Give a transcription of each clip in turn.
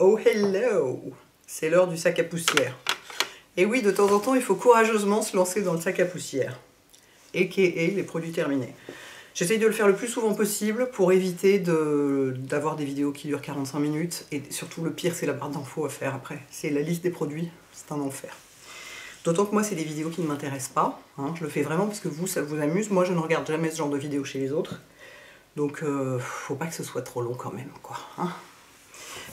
Oh hello! C'est l'heure du sac à poussière. Et oui, de temps en temps, il faut courageusement se lancer dans le sac à poussière. A.k.a. les produits terminés. J'essaye de le faire le plus souvent possible pour éviter d'avoir des vidéos qui durent 45 minutes. Et surtout, le pire, c'est la barre d'infos à faire après. C'est la liste des produits, c'est un enfer. D'autant que moi, c'est des vidéos qui ne m'intéressent pas. Hein. Je le fais vraiment parce que vous, ça vous amuse. Moi, je ne regarde jamais ce genre de vidéos chez les autres. Donc, faut pas que ce soit trop long quand même, quoi. Hein.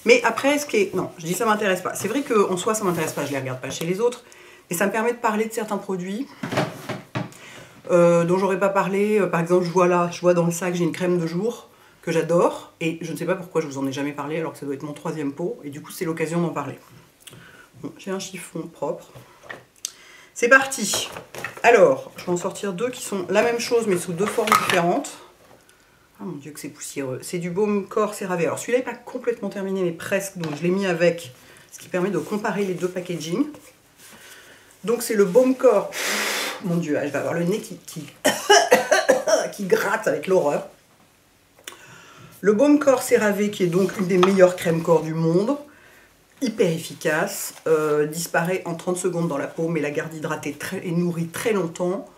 Mais après, non, je dis ça m'intéresse pas. C'est vrai qu'en soi, ça m'intéresse pas, je les regarde pas chez les autres. Et ça me permet de parler de certains produits dont j'aurais pas parlé. Par exemple, je vois dans le sac, j'ai une crème de jour que j'adore. Et je ne sais pas pourquoi je vous en ai jamais parlé, alors que ça doit être mon 3e pot. Et du coup, c'est l'occasion d'en parler. Bon, j'ai un chiffon propre. C'est parti. Alors, je vais en sortir 2 qui sont la même chose, mais sous 2 formes différentes. Ah mon dieu que c'est poussiéreux. C'est du baume corps CeraVe. Alors celui-là n'est pas complètement terminé, mais presque. Donc je l'ai mis avec, ce qui permet de comparer les 2 packaging. Donc c'est le baume corps. Mon dieu, je vais avoir le nez qui gratte avec l'horreur. Le baume corps CeraVe, qui est donc une des meilleures crèmes corps du monde. Hyper efficace. Disparaît en 30 secondes dans la peau, mais la garde hydratée et nourrie très longtemps.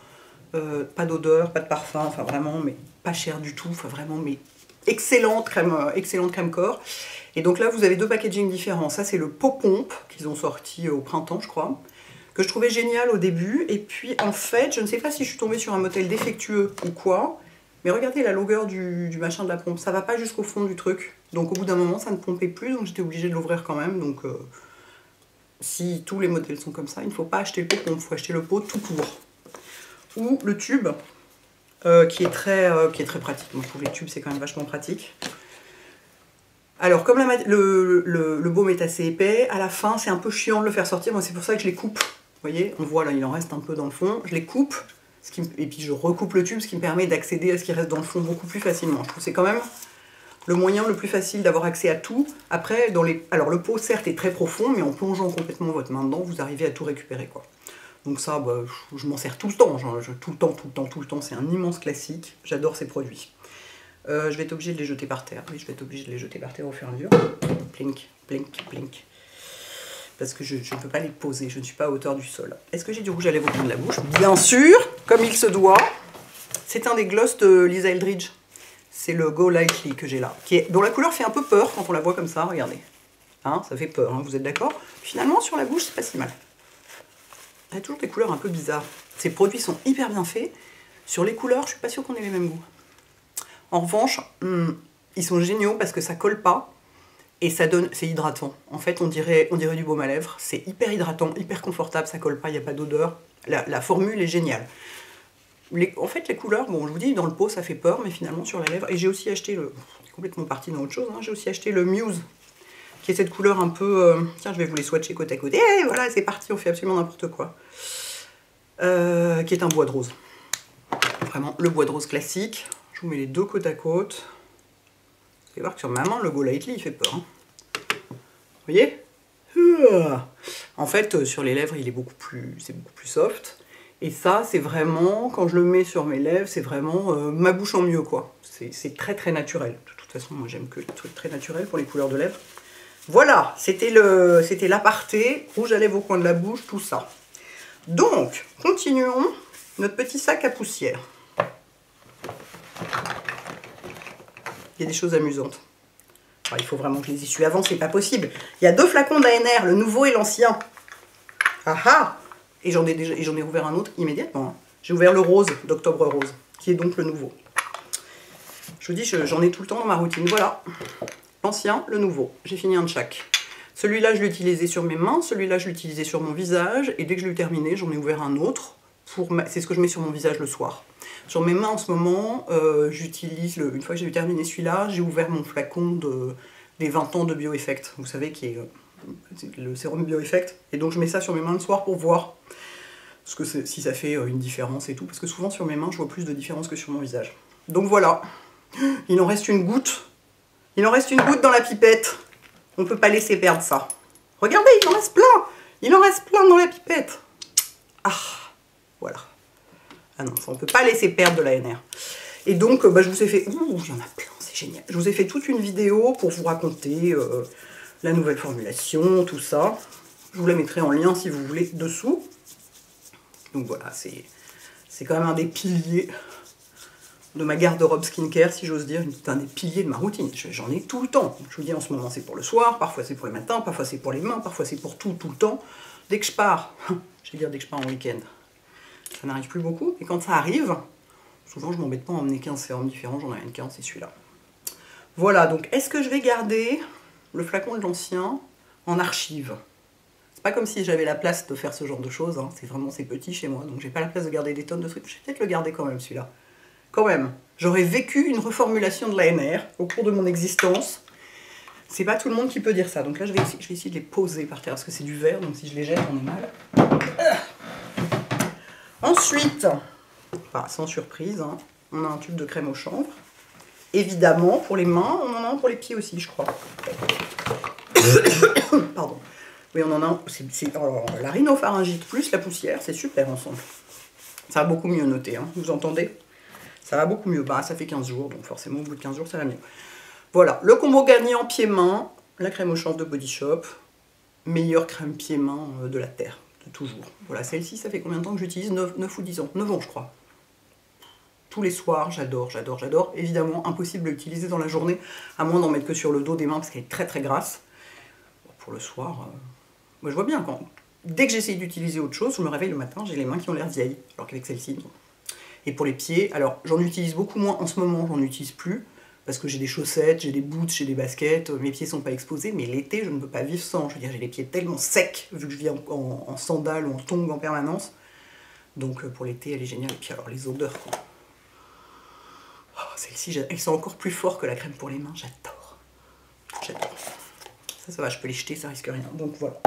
Pas d'odeur, pas de parfum, enfin vraiment, mais pas cher du tout, enfin vraiment, mais excellente crème corps. Et donc là, vous avez 2 packaging différents. Ça, c'est le pot pompe qu'ils ont sorti au printemps, je crois, que je trouvais génial au début. Et puis, en fait, je ne sais pas si je suis tombée sur un modèle défectueux ou quoi, mais regardez la longueur du machin de la pompe. Ça va pas jusqu'au fond du truc. Donc, au bout d'un moment, ça ne pompait plus, donc j'étais obligée de l'ouvrir quand même. Donc, si tous les modèles sont comme ça, il ne faut pas acheter le pot pompe, il faut acheter le pot tout court. Ou le tube, qui est très pratique. Moi, je trouve les tubes, c'est quand même vachement pratique. Alors, comme le baume est assez épais, à la fin, c'est un peu chiant de le faire sortir. Moi, c'est pour ça que je les coupe. Vous voyez, on voit là, il en reste un peu dans le fond. Je les coupe, et puis je recoupe le tube, ce qui me permet d'accéder à ce qui reste dans le fond beaucoup plus facilement. Je trouve que c'est quand même le moyen le plus facile d'avoir accès à tout. Après, alors le pot, certes, est très profond, mais en plongeant complètement votre main dedans, vous arrivez à tout récupérer, quoi. Donc ça, bah, je m'en sers tout le temps, tout le temps, c'est un immense classique, j'adore ces produits. Je vais être obligée de les jeter par terre, oui, je vais être obligée de les jeter par terre au fur et à mesure. Plink, plink, plink. Parce que je ne peux pas les poser, je ne suis pas à hauteur du sol. Est-ce que j'ai du rouge à lèvres au bout de la bouche? Bien sûr, comme il se doit. C'est un des gloss de Lisa Eldridge. C'est le Go Lightly que j'ai là, dont la couleur fait un peu peur quand on la voit comme ça, regardez. Hein, ça fait peur, hein, vous êtes d'accord? Finalement, sur la bouche, c'est pas si mal. Il y a toujours des couleurs un peu bizarres. Ces produits sont hyper bien faits. Sur les couleurs, je suis pas sûre qu'on ait les mêmes goûts. En revanche, ils sont géniaux parce que ça colle pas et ça donne, c'est hydratant. En fait, on dirait du baume à lèvres. C'est hyper hydratant, hyper confortable, ça colle pas, il n'y a pas d'odeur. La formule est géniale. En fait, les couleurs, bon, je vous dis, dans le pot, ça fait peur, mais finalement, sur la lèvre. Et j'ai aussi acheté complètement parti dans autre chose, hein, j'ai aussi acheté le Muse, qui est cette couleur un peu... tiens, je vais vous les swatcher côte à côte. Et voilà, c'est parti, on fait absolument n'importe quoi. Qui est un bois de rose. Vraiment, le bois de rose classique. Je vous mets les 2 côte à côte. Vous allez voir que sur ma main, le Go Lightly, il fait peur. Hein. Vous voyez? En fait, sur les lèvres, c'est beaucoup plus soft. Et ça, c'est vraiment, quand je le mets sur mes lèvres, c'est vraiment ma bouche en mieux, quoi. C'est très très naturel. De toute façon, moi, j'aime que les trucs très naturels pour les couleurs de lèvres. Voilà, c'était l'aparté, rouge à lèvres au coin de la bouche, tout ça. Donc, continuons notre petit sac à poussière. Il y a des choses amusantes. Alors, il faut vraiment que je les essuie avant, c'est pas possible. Il y a 2 flacons d'ANR, le nouveau et l'ancien. Ah ah! Et j'en ai ouvert un autre immédiatement. J'ai ouvert le rose, d'Octobre Rose, qui est donc le nouveau. Je vous dis, j'en ai tout le temps dans ma routine. Voilà. L'ancien, le nouveau. J'ai fini un de chaque. Celui-là, je l'ai utilisé sur mes mains. Celui-là, je l'ai utilisé sur mon visage. Et dès que je l'ai terminé, j'en ai ouvert un autre. C'est ce que je mets sur mon visage le soir. Sur mes mains, en ce moment, j'utilise, une fois que j'ai terminé celui-là, j'ai ouvert mon flacon des 20 ans de Bioeffect. Vous savez, qui est le sérum Bioeffect. Et donc, je mets ça sur mes mains le soir pour voir si ça fait une différence et tout. Parce que souvent, sur mes mains, je vois plus de différence que sur mon visage. Donc voilà. Il en reste une goutte. Il en reste une goutte dans la pipette. On ne peut pas laisser perdre ça. Regardez, il en reste plein. Il en reste plein dans la pipette. Ah, voilà. Ah non, ça, on ne peut pas laisser perdre de l'ANR. Et donc, bah, je vous ai fait... Ouh, il y en a plein, c'est génial. Je vous ai fait toute une vidéo pour vous raconter la nouvelle formulation, tout ça. Je vous la mettrai en lien si vous voulez dessous. Donc voilà, c'est quand même un des piliers de ma garde-robe skincare, si j'ose dire, un des piliers de ma routine. J'en ai tout le temps. Je vous dis, en ce moment, c'est pour le soir, parfois c'est pour les matins, parfois c'est pour les mains, parfois c'est pour tout le temps. Dès que je pars, je vais dire dès que je pars en week-end, ça n'arrive plus beaucoup. Et quand ça arrive, souvent je m'embête pas à emmener 15 sérums différents, j'en ai rien qu'un, c'est celui-là. Voilà, donc est-ce que je vais garder le flacon de l'ancien en archive? C'est pas comme si j'avais la place de faire ce genre de choses, hein. C'est petit chez moi, donc j'ai pas la place de garder des tonnes de trucs. Je vais peut-être le garder quand même, celui-là. Quand même, j'aurais vécu une reformulation de l'ANR au cours de mon existence. C'est pas tout le monde qui peut dire ça. Donc là, je vais essayer de les poser par terre, parce que c'est du verre, donc si je les jette, on est mal. Ensuite, enfin, sans surprise, hein, on a un tube de crème au chanvre. Évidemment, pour les mains, on en a un pour les pieds aussi, je crois. Pardon. Oui, on en a un. Alors, la rhinopharyngite plus la poussière, c'est super ensemble. Ça va beaucoup mieux noter, hein, vous entendez? Ça va beaucoup mieux. Bah, ça fait 15 jours, donc forcément, au bout de 15 jours, ça va mieux. Voilà, le combo gagnant pied-main, la crème au chanvre de Body Shop, meilleure crème pied-main de la Terre, de toujours. Voilà, celle-ci, ça fait combien de temps que j'utilise? 9 ou 10 ans. 9 ans, je crois. Tous les soirs, j'adore, j'adore, j'adore. Évidemment, impossible de l'utiliser dans la journée, à moins d'en mettre que sur le dos des mains, parce qu'elle est très très grasse. Bon, pour le soir, moi je vois bien, dès que j'essaye d'utiliser autre chose, je me réveille le matin, j'ai les mains qui ont l'air vieilles, alors qu'avec celle-ci, non. Et pour les pieds, alors j'en utilise beaucoup moins en ce moment, j'en utilise plus, parce que j'ai des chaussettes, j'ai des boots, j'ai des baskets, mes pieds sont pas exposés, mais l'été, je ne peux pas vivre sans. Je veux dire, j'ai les pieds tellement secs, vu que je vis en sandales ou en tongs en permanence. Donc pour l'été, elle est géniale. Et puis alors, les odeurs, quoi. Oh, celle-ci, elles sont encore plus fortes que la crème pour les mains, j'adore. J'adore. Ça va, je peux les jeter, ça risque rien. Donc voilà.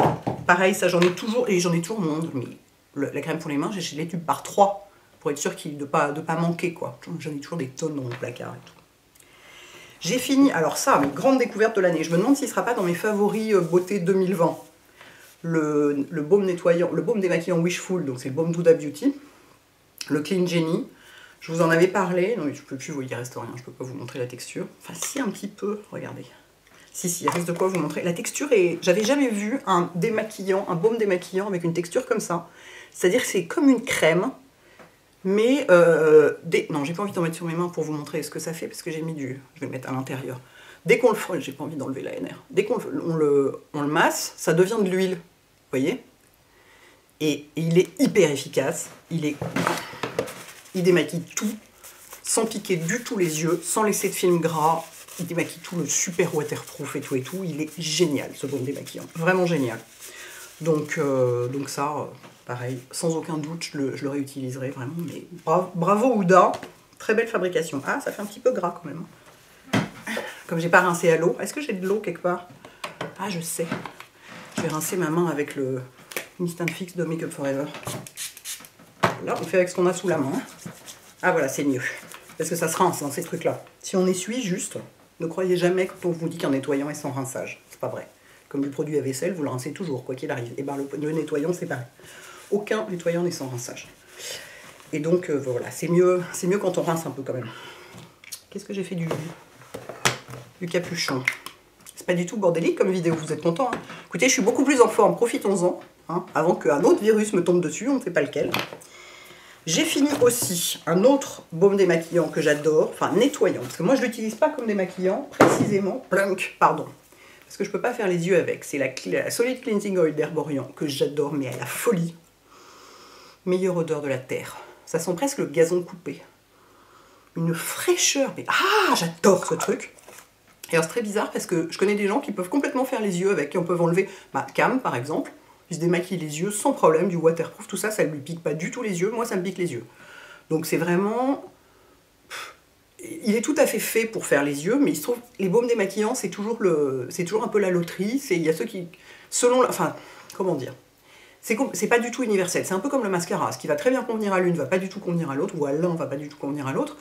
Pareil, ça j'en ai toujours, et j'en ai toujours moins, mais la crème pour les mains, j'ai les tubes par 3. Pour être sûr de ne pas manquer, quoi. J'en ai toujours des tonnes dans mon placard et tout. J'ai fini, alors ça, mes grandes découvertes de l'année. Je me demande s'il ne sera pas dans mes favoris beauté 2020. Le baume nettoyant, le baume démaquillant Wishful, donc c'est le baume d'Huda Beauty. Le Clean Jenny. Je vous en avais parlé. Non, je peux plus, il reste rien, je peux pas vous montrer la texture. Enfin, si, un petit peu, regardez. Si, il reste de quoi vous montrer. La texture est... J'avais jamais vu un démaquillant, un baume démaquillant avec une texture comme ça. C'est-à-dire que c'est comme une crème. Mais, non, j'ai pas envie d'en mettre sur mes mains pour vous montrer ce que ça fait, parce que j'ai mis du... Je vais le mettre à l'intérieur. Dès qu'on le frôle, j'ai pas envie d'enlever l'ANR. Dès qu'on le masse, ça devient de l'huile, vous voyez? Et il est hyper efficace. Il démaquille tout, sans piquer du tout les yeux, sans laisser de film gras. Il démaquille tout, le super waterproof et tout. Il est génial, ce baume démaquillant. Vraiment génial. Donc ça... Pareil, sans aucun doute, je le réutiliserai vraiment. Mais bravo Huda, très belle fabrication. Ah, ça fait un petit peu gras quand même. Comme j'ai pas rincé à l'eau. Est-ce que j'ai de l'eau quelque part? Ah, je sais. Je vais rincer ma main avec le Instant Fix de Make Up Forever. Là, on fait avec ce qu'on a sous la main. Ah voilà, c'est mieux. Parce que ça se rince, hein, ces trucs-là. Si on essuie juste, ne croyez jamais quand on vous dit qu'un nettoyant est sans rinçage. C'est pas vrai. Comme le produit à vaisselle, vous le rincez toujours, quoi qu'il arrive. Et bien le nettoyant, c'est pareil. Aucun nettoyant n'est sans rinçage. Et donc, voilà, c'est mieux quand on rince un peu quand même. Qu'est-ce que j'ai fait du capuchon? C'est pas du tout bordélique comme vidéo, vous êtes content, hein? Écoutez, je suis beaucoup plus en forme, profitons-en, hein, avant qu'un autre virus me tombe dessus, on ne sait pas lequel. J'ai fini aussi un autre baume démaquillant que j'adore, enfin nettoyant, parce que moi je l'utilise pas comme démaquillant, précisément, plunk, pardon. Parce que je peux pas faire les yeux avec, c'est la Solid Cleansing Oil d'Herborian, que j'adore, mais à la folie. Meilleure odeur de la terre. Ça sent presque le gazon coupé. Une fraîcheur. Mais ah, j'adore ce truc. Et alors c'est très bizarre parce que je connais des gens qui peuvent complètement faire les yeux avec, qui en peuvent enlever. Cam par exemple, il se démaquille les yeux sans problème, du waterproof, tout ça, ça ne lui pique pas du tout les yeux. Moi, ça me pique les yeux. Donc c'est vraiment... Il est tout à fait fait pour faire les yeux, mais il se trouve, les baumes démaquillants, c'est toujours un peu la loterie. Il y a ceux qui, selon... Enfin, comment dire? C'est pas du tout universel, c'est un peu comme le mascara, ce qui va très bien convenir à l'une va pas du tout convenir à l'autre, ou à l'un va pas du tout convenir à l'autre.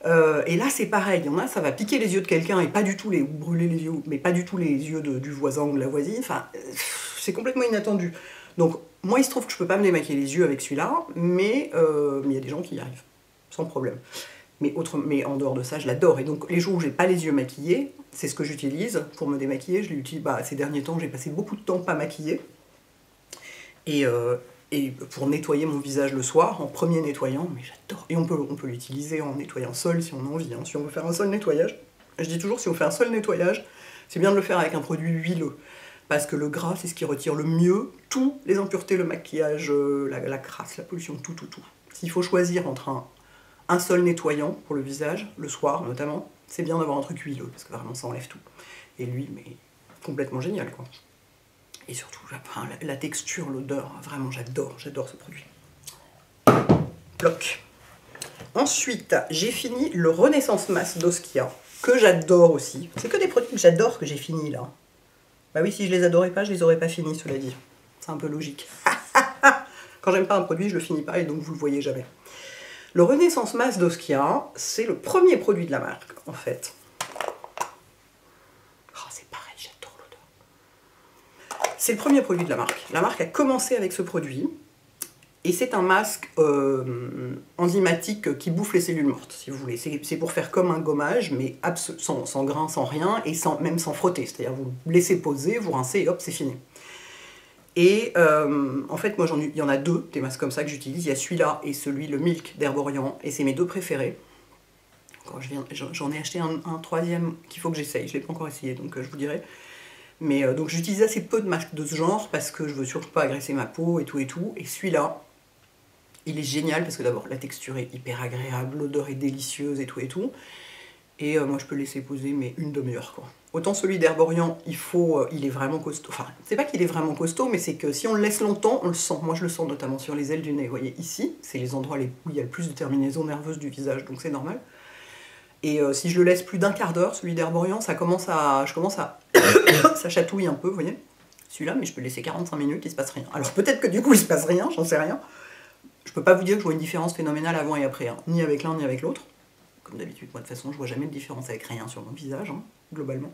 Et là c'est pareil, il y en a, ça va piquer les yeux de quelqu'un et pas du tout ou brûler les yeux, mais pas du tout les yeux du voisin ou de la voisine, enfin, c'est complètement inattendu. Donc moi il se trouve que je peux pas me démaquiller les yeux avec celui-là, mais il y a des gens qui y arrivent, sans problème. Mais en dehors de ça, je l'adore, et donc les jours où j'ai pas les yeux maquillés, c'est ce que j'utilise pour me démaquiller. Je l'utilise ces derniers temps, j'ai passé beaucoup de temps pas maquillée. Et pour nettoyer mon visage le soir, en premier nettoyant, mais j'adore. Et on peut l'utiliser en nettoyant seul si on a envie, hein, si on veut faire un seul nettoyage. Je dis toujours, si on fait un seul nettoyage, c'est bien de le faire avec un produit huileux. Parce que le gras, c'est ce qui retire le mieux tous les impuretés, le maquillage, la crasse, la pollution, tout. S'il faut choisir entre un seul nettoyant pour le visage, le soir notamment, c'est bien d'avoir un truc huileux, parce que vraiment ça enlève tout. Et lui, mais complètement génial, quoi. Et surtout, la texture, l'odeur, vraiment j'adore ce produit. Bloc. Ensuite, j'ai fini le Renaissance Mask d'Oskia, que j'adore aussi. C'est que des produits que j'adore que j'ai fini là. Bah oui, si je les adorais pas, je les aurais pas finis, cela dit. C'est un peu logique. Quand j'aime pas un produit, je le finis pas et donc vous le voyez jamais. Le Renaissance Mask d'Oskia, c'est le premier produit de la marque, en fait. Oh, c'est pareil, j'adore l'odeur. C'est le premier produit de la marque. La marque a commencé avec ce produit. Et c'est un masque enzymatique qui bouffe les cellules mortes, si vous voulez. C'est pour faire comme un gommage, mais sans grain, sans rien, et même sans frotter. C'est-à-dire vous laissez poser, vous rincez, et hop, c'est fini. Et en fait, moi, il y en a deux, des masques comme ça que j'utilise. Il y a celui-là et celui, le Milk d'Herbe Orient, et c'est mes deux préférés. J'en ai acheté un troisième qu'il faut que j'essaye. Je ne l'ai pas encore essayé, donc je vous dirai. Mais donc j'utilise assez peu de masques de ce genre, parce que je veux surtout pas agresser ma peau, et tout. Et celui-là, il est génial parce que d'abord la texture est hyper agréable, l'odeur est délicieuse et tout. Et moi je peux laisser poser mais une demi-heure quoi. Autant celui d'Herbe Orient, il est vraiment costaud. Enfin, c'est pas qu'il est vraiment costaud, mais c'est que si on le laisse longtemps, on le sent. Moi je le sens notamment sur les ailes du nez. Vous voyez ici, c'est les endroits où il y a le plus de terminaisons nerveuses du visage, donc c'est normal. Et si je le laisse plus d'un quart d'heure, celui d'Herbe Orient, ça ça chatouille un peu, vous voyez. Celui-là, mais je peux le laisser 45 minutes, il se passe rien. Alors peut-être que du coup il se passe rien, j'en sais rien. Je peux pas vous dire que je vois une différence phénoménale avant et après, hein. Ni avec l'un ni avec l'autre. Comme d'habitude, moi de toute façon, je vois jamais de différence avec rien sur mon visage, hein, globalement.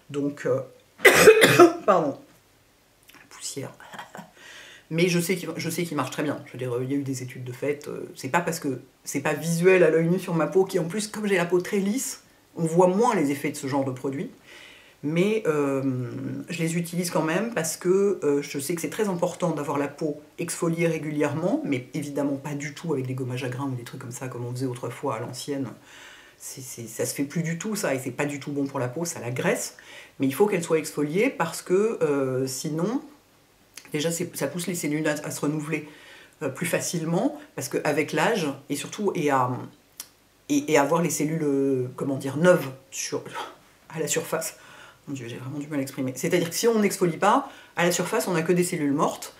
Donc, pardon, la poussière. Mais je sais qu'il marche très bien. Je veux dire, il y a eu des études de fait. C'est pas parce que c'est pas visuel à l'œil nu sur ma peau, qui en plus, comme j'ai la peau très lisse, on voit moins les effets de ce genre de produit. Mais je les utilise quand même parce que je sais que c'est très important d'avoir la peau exfoliée régulièrement, mais évidemment pas du tout avec des gommages à grains ou des trucs comme ça comme on faisait autrefois à l'ancienne. Ça se fait plus du tout ça, et c'est pas du tout bon pour la peau, ça la graisse, mais il faut qu'elle soit exfoliée parce que sinon, déjà ça pousse les cellules à se renouveler plus facilement, parce qu'avec l'âge, et surtout, et avoir les cellules, comment dire, neuves à la surface. Mon Dieu, j'ai vraiment du mal à exprimer. C'est-à-dire que si on n'exfolie pas, à la surface, on n'a que des cellules mortes.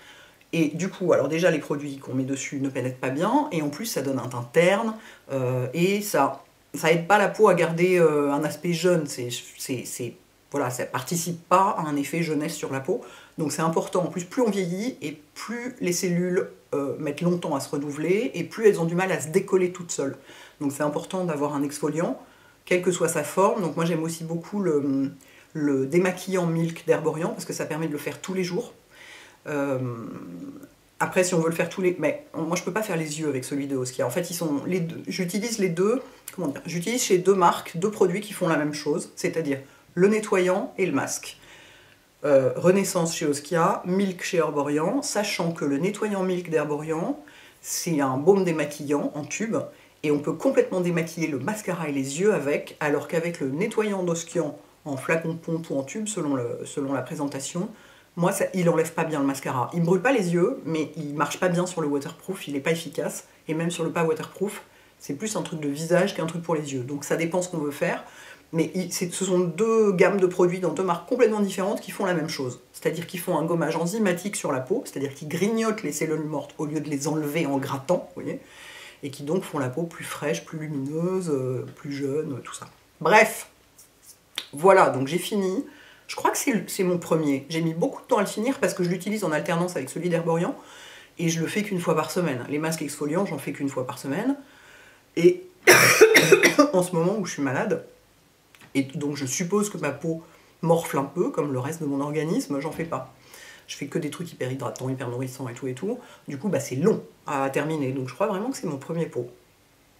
Et du coup, alors déjà, les produits qu'on met dessus ne pénètrent pas bien. Et en plus, ça donne un teint terne. Et ça aide pas la peau à garder un aspect jeune. Voilà, ça participe pas à un effet jeunesse sur la peau. Donc c'est important. En plus, plus on vieillit et plus les cellules mettent longtemps à se renouveler et plus elles ont du mal à se décoller toutes seules. Donc c'est important d'avoir un exfoliant, quelle que soit sa forme. Donc moi, j'aime aussi beaucoup le démaquillant Milk d'Herbe Orient, parce que ça permet de le faire tous les jours. Après, si on veut le faire mais moi, je peux pas faire les yeux avec celui de Oskia. En fait, j'utilise les deux, comment dire, j'utilise chez deux marques, deux produits qui font la même chose, c'est-à-dire le nettoyant et le masque. Renaissance chez Oskia, Milk chez Herbe Orient, sachant que le nettoyant Milk d'Herbe Orient, c'est un baume démaquillant en tube, et on peut complètement démaquiller le mascara et les yeux avec, alors qu'avec le nettoyant d'Oskia, en flacon de pompe ou en tube, selon la présentation, moi, il enlève pas bien le mascara. Il me brûle pas les yeux, mais il marche pas bien sur le waterproof, il est pas efficace. Et même sur le pas waterproof, c'est plus un truc de visage qu'un truc pour les yeux. Donc ça dépend ce qu'on veut faire. Mais ce sont deux gammes de produits dans deux marques complètement différentes qui font la même chose. C'est-à-dire qu'ils font un gommage enzymatique sur la peau, c'est-à-dire qu'ils grignotent les cellules mortes au lieu de les enlever en grattant, vous voyez, et qui donc font la peau plus fraîche, plus lumineuse, plus jeune, tout ça. Bref, voilà, donc j'ai fini. Je crois que c'est mon premier. J'ai mis beaucoup de temps à le finir parce que je l'utilise en alternance avec celui d'Herbe Orient et je le fais qu'une fois par semaine. Les masques exfoliants, j'en fais qu'une fois par semaine. Et en ce moment où je suis malade, et donc je suppose que ma peau morfle un peu, comme le reste de mon organisme, j'en fais pas. Je fais que des trucs hyper hydratants, hyper nourrissants et tout. Du coup, bah, c'est long à terminer. Donc je crois vraiment que c'est mon premier pot.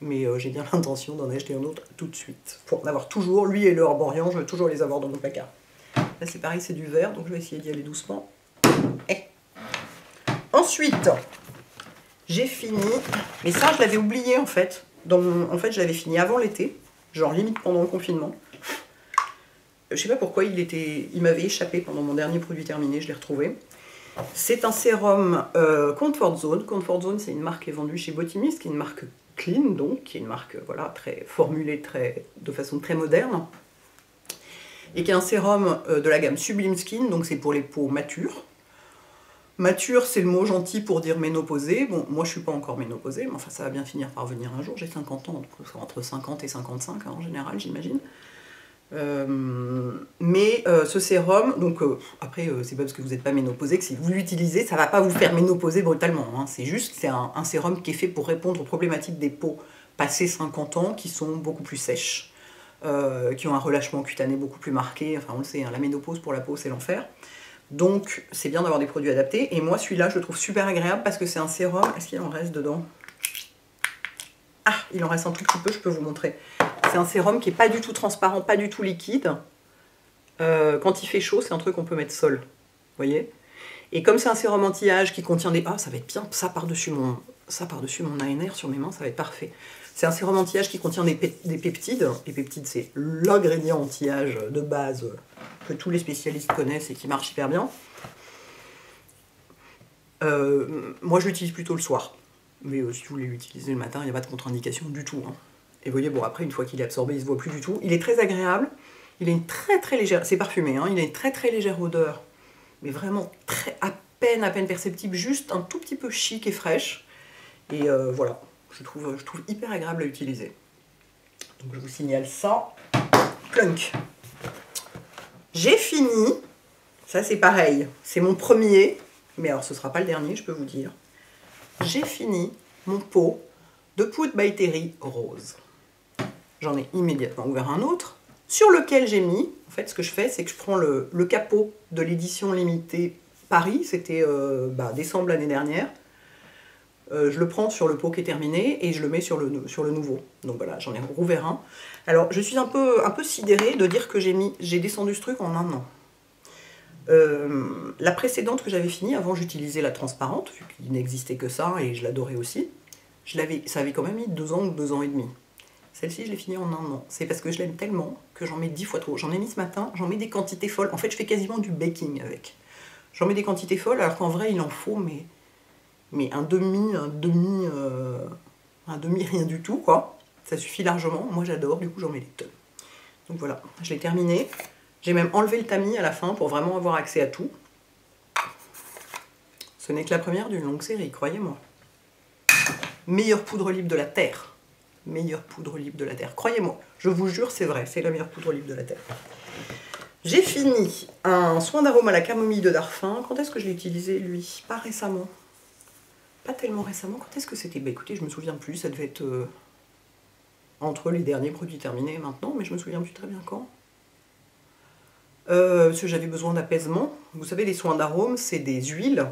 mais j'ai bien l'intention d'en acheter un autre tout de suite. Pour en avoir toujours, lui et le Herborian, je veux toujours les avoir dans mon placard. Là c'est pareil, c'est du vert, donc je vais essayer d'y aller doucement. Ensuite, j'ai fini, mais ça je l'avais oublié en fait. En fait je l'avais fini avant l'été, genre limite pendant le confinement. Je sais pas pourquoi il m'avait échappé pendant mon dernier produit terminé, je l'ai retrouvé. C'est un sérum Comfort Zone. Comfort Zone, c'est une marque qui est vendue chez Botimist, qui est une marque clean, donc, qui est une marque voilà, très formulée de façon très moderne. Et qui est un sérum de la gamme Sublime Skin, donc c'est pour les peaux matures. Mature, c'est le mot gentil pour dire ménopausée. Bon, moi je suis pas encore ménopausée, mais enfin ça va bien finir par venir un jour. J'ai 50 ans, donc entre 50 et 55 hein, en général, j'imagine. Ce sérum, donc après c'est pas parce que vous n'êtes pas ménopausé que si vous l'utilisez, ça va pas vous faire ménopauser brutalement. Hein. C'est juste, c'est un sérum qui est fait pour répondre aux problématiques des peaux passées 50 ans, qui sont beaucoup plus sèches, qui ont un relâchement cutané beaucoup plus marqué. Enfin on le sait, hein, la ménopause pour la peau c'est l'enfer. Donc c'est bien d'avoir des produits adaptés. Et moi celui-là je le trouve super agréable parce que c'est un sérum. Est-ce qu'il en reste dedans? Ah, il en reste un tout petit peu, je peux vous montrer. C'est un sérum qui n'est pas du tout transparent, pas du tout liquide. Quand il fait chaud, c'est un truc qu'on peut mettre sol. Vous voyez? Et comme c'est un sérum anti-âge qui contient des... Ah, ça va être bien, ça par-dessus mon ANR sur mes mains, ça va être parfait. C'est un sérum anti-âge qui contient des peptides. Les peptides, c'est l'ingrédient anti-âge de base que tous les spécialistes connaissent et qui marche hyper bien. Moi, je l'utilise plutôt le soir. Mais si vous voulez l'utiliser le matin, il n'y a pas de contre-indication du tout. Hein. Et vous voyez, bon, après, une fois qu'il est absorbé, il ne se voit plus du tout. Il est très agréable. Il a une très légère... C'est parfumé, hein. Il a une très légère odeur. Mais vraiment à peine perceptible. Juste un tout petit peu chic et fraîche. Et voilà. Je trouve hyper agréable à utiliser. Donc, je vous signale ça. Plunk. J'ai fini. Ça, c'est pareil. C'est mon premier. Mais alors, ce ne sera pas le dernier, je peux vous dire. J'ai fini mon pot de poudre by Terry rose. J'en ai immédiatement ouvert un autre, sur lequel j'ai mis, en fait ce que je fais, c'est que je prends le capot de l'édition limitée Paris, c'était décembre l'année dernière, je le prends sur le pot qui est terminé et je le mets sur le nouveau. Donc voilà, j'en ai rouvert un. Alors je suis un peu sidérée de dire que j'ai descendu ce truc en un an. La précédente que j'avais finie, avant j'utilisais la transparente, vu qu'il n'existait que ça et je l'adorais aussi. Ça avait quand même mis 2 ans ou 2 ans et demi. Celle-ci, je l'ai finie en un an. C'est parce que je l'aime tellement que j'en mets 10 fois trop. J'en ai mis ce matin, j'en mets des quantités folles. En fait, je fais quasiment du baking avec. J'en mets des quantités folles, alors qu'en vrai, il en faut, mais un demi rien du tout, quoi. Ça suffit largement. Moi, j'adore, du coup, j'en mets des tonnes. Donc voilà, je l'ai terminé. J'ai même enlevé le tamis à la fin pour vraiment avoir accès à tout. Ce n'est que la première d'une longue série, croyez-moi. Meilleure poudre libre de la Terre. Meilleure poudre libre de la Terre. Croyez-moi, je vous jure, c'est vrai, c'est la meilleure poudre libre de la Terre. J'ai fini un soin d'arôme à la camomille de Darphin. Quand est-ce que je l'ai utilisé, lui? Pas récemment. Pas tellement récemment. Quand est-ce que c'était? Bah écoutez, je me souviens plus, ça devait être entre les derniers produits terminés et maintenant, mais je me souviens plus très bien quand. Parce que j'avais besoin d'apaisement. Vous savez, les soins d'arôme, c'est des huiles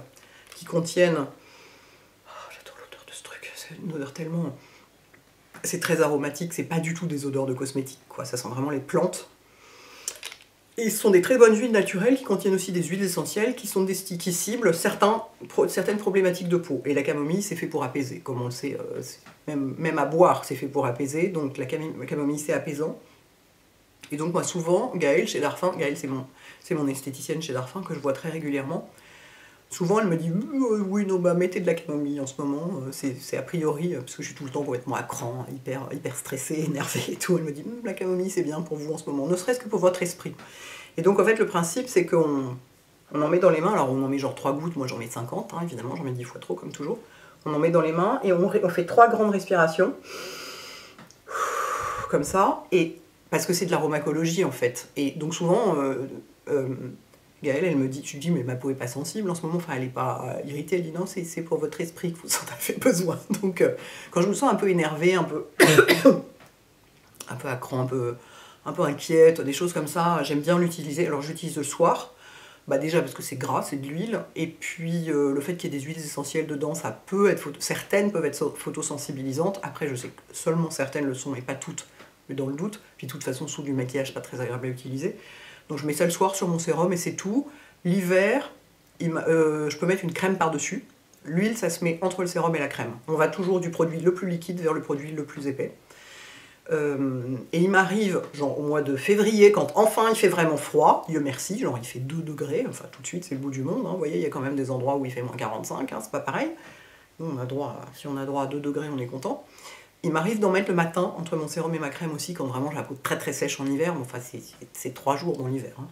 qui contiennent... Oh, j'adore l'odeur de ce truc, c'est une odeur tellement... C'est très aromatique, c'est pas du tout des odeurs de cosmétiques, quoi. Ça sent vraiment les plantes. Et ce sont des très bonnes huiles naturelles qui contiennent aussi des huiles essentielles qui ciblent certaines problématiques de peau. Et la camomille, c'est fait pour apaiser, comme on le sait, même à boire, c'est fait pour apaiser. Donc la camomille, c'est apaisant. Et donc moi, souvent, Gaëlle, chez Darphin, Gaëlle, c'est mon esthéticienne chez Darphin que je vois très régulièrement. Souvent, elle me dit oui, non, bah mettez de la camomille en ce moment. C'est a priori, parce que je suis tout le temps complètement à cran, hyper stressée, énervée et tout. Elle me dit la camomille, c'est bien pour vous en ce moment, ne serait-ce que pour votre esprit. Et donc, en fait, le principe, c'est qu'on en met dans les mains. Alors, on en met genre 3 gouttes, moi j'en mets 50, hein, évidemment, j'en mets 10 fois trop, comme toujours. On en met dans les mains et on fait 3 grandes respirations. Comme ça. Et parce que c'est de l'aromacologie, en fait. Et donc, souvent... Gaëlle, elle me dit, je lui dis, mais ma peau est pas sensible en ce moment, enfin elle est pas irritée, elle dit non, c'est pour votre esprit que vous en avez besoin. Donc quand je me sens un peu énervée, un peu à cran, un peu inquiète, des choses comme ça, j'aime bien l'utiliser. Alors j'utilise le soir, Bah déjà parce que c'est gras, c'est de l'huile, et puis le fait qu'il y ait des huiles essentielles dedans, ça peut être certaines peuvent être photosensibilisantes. Après, je sais que seulement certaines le sont et pas toutes, mais dans le doute. Puis de toute façon, sous du maquillage, pas très agréable à utiliser. Donc je mets ça le soir sur mon sérum et c'est tout. L'hiver, je peux mettre une crème par-dessus. L'huile, ça se met entre le sérum et la crème. On va toujours du produit le plus liquide vers le produit le plus épais. Et il m'arrive, genre au mois de février, quand enfin il fait vraiment froid, Dieu merci, genre il fait 2 degrés, enfin tout de suite c'est le bout du monde, hein. Vous voyez, il y a quand même des endroits où il fait moins 45, hein, c'est pas pareil. Nous, si on a droit à 2 degrés, on est content. Il m'arrive d'en mettre le matin, entre mon sérum et ma crème aussi, quand vraiment j'ai la peau très très sèche en hiver, mais enfin c'est 3 jours dans l'hiver. Hein.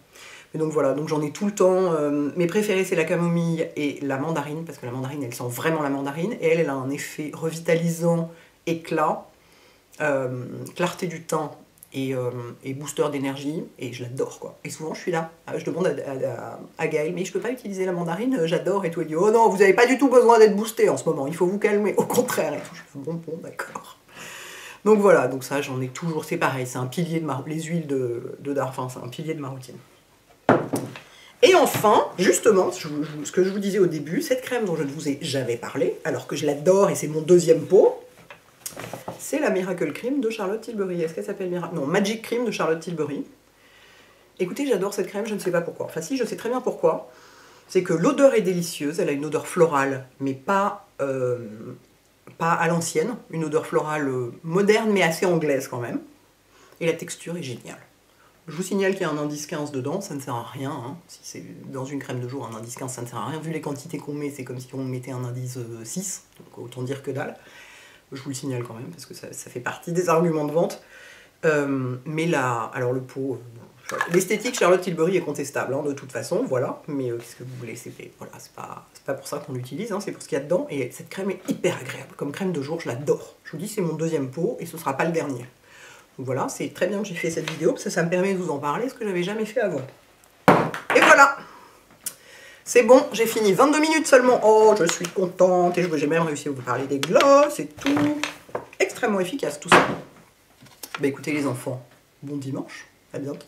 Mais donc voilà, donc j'en ai tout le temps. Mes préférés c'est la camomille et la mandarine, parce que la mandarine elle sent vraiment la mandarine, et elle a un effet revitalisant, éclat, clarté du teint et booster d'énergie, et je l'adore quoi. Et souvent je suis là, je demande à Gaël, mais je peux pas utiliser la mandarine, j'adore, et tout, il dit oh non, vous avez pas du tout besoin d'être boosté en ce moment, il faut vous calmer, au contraire, et tout. Je fais bon d'accord. Donc voilà, donc ça j'en ai toujours, c'est pareil, c'est un pilier de les huiles de Darphin, c'est un pilier de ma routine. Et enfin, justement, ce que je vous disais au début, cette crème dont je ne vous ai jamais parlé, alors que je l'adore et c'est mon deuxième pot, c'est la Miracle Cream de Charlotte Tilbury. Est-ce qu'elle s'appelle Miracle? Non, Magic Cream de Charlotte Tilbury. Écoutez, j'adore cette crème, je ne sais pas pourquoi. Enfin si, je sais très bien pourquoi. C'est que l'odeur est délicieuse, elle a une odeur florale, mais pas à l'ancienne. Une odeur florale moderne, mais assez anglaise quand même. Et la texture est géniale. Je vous signale qu'il y a un indice 15 dedans, ça ne sert à rien. Hein. Si c'est dans une crème de jour, un indice 15, ça ne sert à rien. Vu les quantités qu'on met, c'est comme si on mettait un indice 6. Donc autant dire que dalle. Je vous le signale quand même, parce que ça fait partie des arguments de vente. Mais là, alors le pot... l'esthétique Charlotte Tilbury est contestable, hein, de toute façon, voilà. Mais qu'est-ce que vous voulez, voilà, c'est pas pour ça qu'on l'utilise, hein, c'est pour ce qu'il y a dedans. Et cette crème est hyper agréable. Comme crème de jour, je l'adore. Je vous dis, c'est mon deuxième pot, et ce sera pas le dernier. Donc voilà, c'est très bien que j'ai fait cette vidéo, parce que ça me permet de vous en parler, ce que j'avais jamais fait avant. Et voilà! C'est bon, j'ai fini 22 minutes seulement. Oh, je suis contente, et j'ai même réussi à vous parler des glosses et tout. Extrêmement efficace tout ça. Bah écoutez les enfants, bon dimanche, à bientôt.